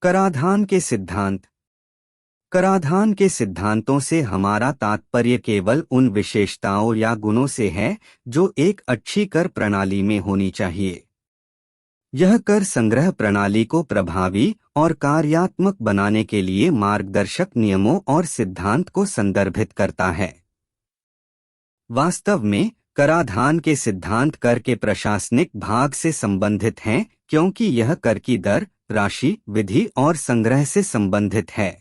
कराधान के सिद्धांत। कराधान के सिद्धांतों से हमारा तात्पर्य केवल उन विशेषताओं या गुणों से है जो एक अच्छी कर प्रणाली में होनी चाहिए। यह कर संग्रह प्रणाली को प्रभावी और कार्यात्मक बनाने के लिए मार्गदर्शक नियमों और सिद्धांत को संदर्भित करता है। वास्तव में कराधान के सिद्धांत कर के प्रशासनिक भाग से संबंधित हैं, क्योंकि यह कर की दर, राशि, विधि और संग्रह से संबंधित है।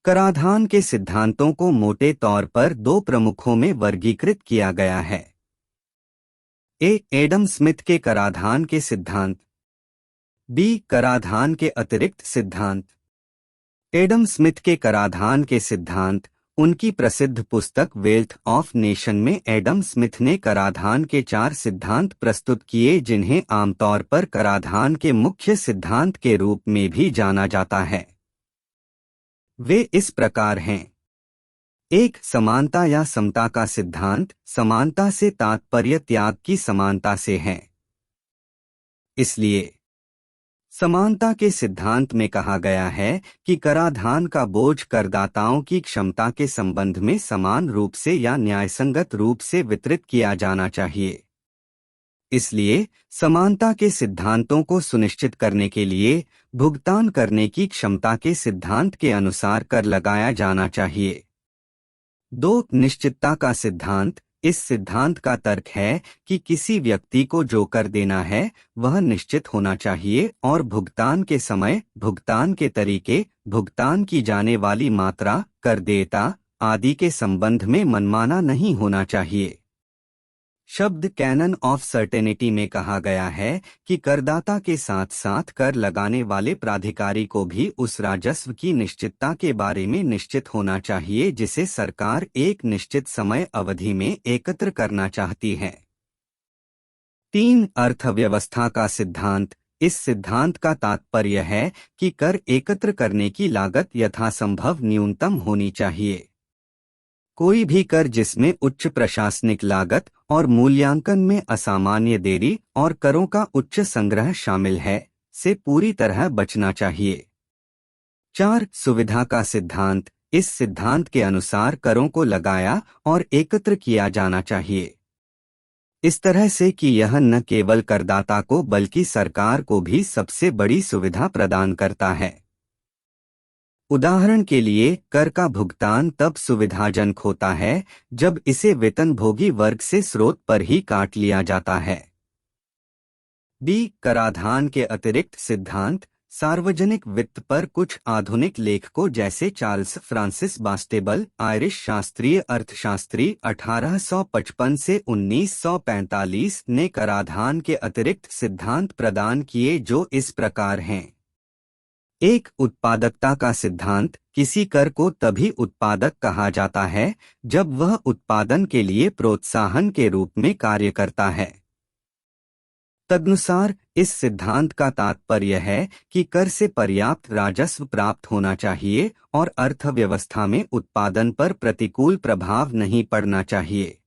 कराधान के सिद्धांतों को मोटे तौर पर दो प्रमुखों में वर्गीकृत किया गया है। एडम स्मिथ के कराधान के सिद्धांत। बी कराधान के अतिरिक्त सिद्धांत। एडम स्मिथ के कराधान के सिद्धांत। उनकी प्रसिद्ध पुस्तक वेल्थ ऑफ नेशन में एडम स्मिथ ने कराधान के 4 सिद्धांत प्रस्तुत किए, जिन्हें आमतौर पर कराधान के मुख्य सिद्धांत के रूप में भी जाना जाता है। वे इस प्रकार हैं। 1. समानता या समता का सिद्धांत। समानता से तात्पर्य त्याग की समानता से है। इसलिए समानता के सिद्धांत में कहा गया है कि कराधान का बोझ करदाताओं की क्षमता के संबंध में समान रूप से या न्यायसंगत रूप से वितरित किया जाना चाहिए। इसलिए समानता के सिद्धांतों को सुनिश्चित करने के लिए भुगतान करने की क्षमता के सिद्धांत के अनुसार कर लगाया जाना चाहिए। 2. निश्चितता का सिद्धांत। इस सिद्धांत का तर्क है कि किसी व्यक्ति को जो कर देना है वह निश्चित होना चाहिए और भुगतान के समय, भुगतान के तरीके, भुगतान की जाने वाली मात्रा, कर देयता आदि के संबंध में मनमाना नहीं होना चाहिए। शब्द कैनन ऑफ सर्टेनिटी में कहा गया है कि करदाता के साथ साथ कर लगाने वाले प्राधिकारी को भी उस राजस्व की निश्चितता के बारे में निश्चित होना चाहिए जिसे सरकार एक निश्चित समय अवधि में एकत्र करना चाहती है। 3. अर्थव्यवस्था का सिद्धांत। इस सिद्धांत का तात्पर्य है कि कर एकत्र करने की लागत यथासंभव न्यूनतम होनी चाहिए। कोई भी कर जिसमें उच्च प्रशासनिक लागत और मूल्यांकन में असामान्य देरी और करों का उच्च संग्रह शामिल है, से पूरी तरह बचना चाहिए। 4. सुविधा का सिद्धांत। इस सिद्धांत के अनुसार करों को लगाया और एकत्र किया जाना चाहिए, इस तरह से कि यह न केवल करदाता को बल्कि सरकार को भी सबसे बड़ी सुविधा प्रदान करता है। उदाहरण के लिए, कर का भुगतान तब सुविधाजनक होता है जब इसे वेतनभोगी वर्ग से स्रोत पर ही काट लिया जाता है। बी. कराधान के अतिरिक्त सिद्धांत। सार्वजनिक वित्त पर कुछ आधुनिक लेखकों जैसे चार्ल्स फ्रांसिस बास्टेबल, आयरिश शास्त्रीय अर्थशास्त्री 1855 से 1945 ने कराधान के अतिरिक्त सिद्धांत प्रदान किए जो इस प्रकार हैं। 1. उत्पादकता का सिद्धांत। किसी कर को तभी उत्पादक कहा जाता है जब वह उत्पादन के लिए प्रोत्साहन के रूप में कार्य करता है। तदनुसार इस सिद्धांत का तात्पर्य है कि कर से पर्याप्त राजस्व प्राप्त होना चाहिए और अर्थव्यवस्था में उत्पादन पर प्रतिकूल प्रभाव नहीं पड़ना चाहिए।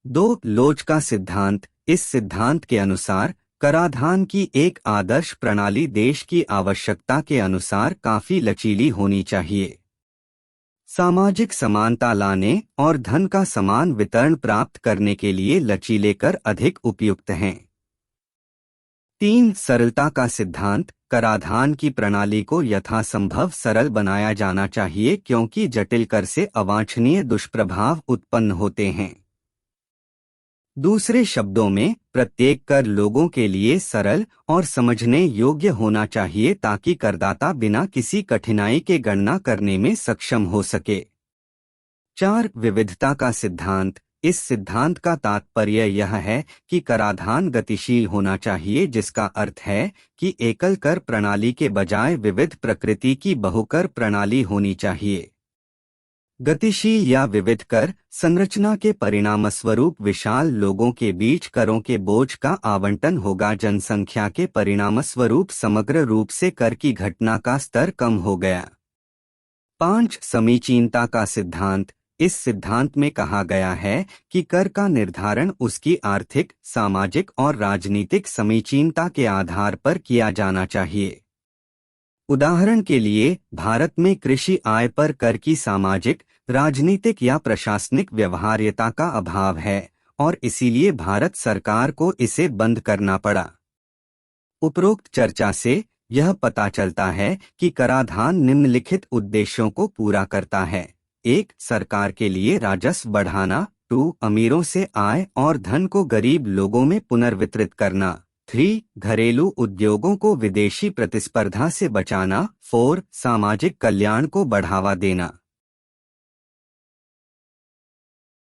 2. लोच का सिद्धांत। इस सिद्धांत के अनुसार कराधान की एक आदर्श प्रणाली देश की आवश्यकता के अनुसार काफी लचीली होनी चाहिए। सामाजिक समानता लाने और धन का समान वितरण प्राप्त करने के लिए लचीले कर अधिक उपयुक्त हैं। 3. सरलता का सिद्धांत। कराधान की प्रणाली को यथासंभव सरल बनाया जाना चाहिए क्योंकि जटिल कर से अवांछनीय दुष्प्रभाव उत्पन्न होते हैं। दूसरे शब्दों में, प्रत्येक कर लोगों के लिए सरल और समझने योग्य होना चाहिए ताकि करदाता बिना किसी कठिनाई के गणना करने में सक्षम हो सके। 4. विविधता का सिद्धांत। इस सिद्धांत का तात्पर्य यह है कि कराधान गतिशील होना चाहिए, जिसका अर्थ है कि एकल कर प्रणाली के बजाय विविध प्रकृति की बहुकर प्रणाली होनी चाहिए। गतिशील या विविध कर संरचना के परिणामस्वरूप विशाल लोगों के बीच करों के बोझ का आवंटन होगा। जनसंख्या के परिणामस्वरूप समग्र रूप से कर की घटना का स्तर कम हो गया। 5. समीचीनता का सिद्धांत। इस सिद्धांत में कहा गया है कि कर का निर्धारण उसकी आर्थिक, सामाजिक और राजनीतिक समीचीनता के आधार पर किया जाना चाहिए। उदाहरण के लिए भारत में कृषि आय पर कर की सामाजिक, राजनीतिक या प्रशासनिक व्यवहार्यता का अभाव है और इसीलिए भारत सरकार को इसे बंद करना पड़ा। उपरोक्त चर्चा से यह पता चलता है कि कराधान निम्नलिखित उद्देश्यों को पूरा करता है। 1. सरकार के लिए राजस्व बढ़ाना। 2. अमीरों से आय और धन को गरीब लोगों में पुनर्वितरित करना। 3. घरेलू उद्योगों को विदेशी प्रतिस्पर्धा से बचाना। 4. सामाजिक कल्याण को बढ़ावा देना।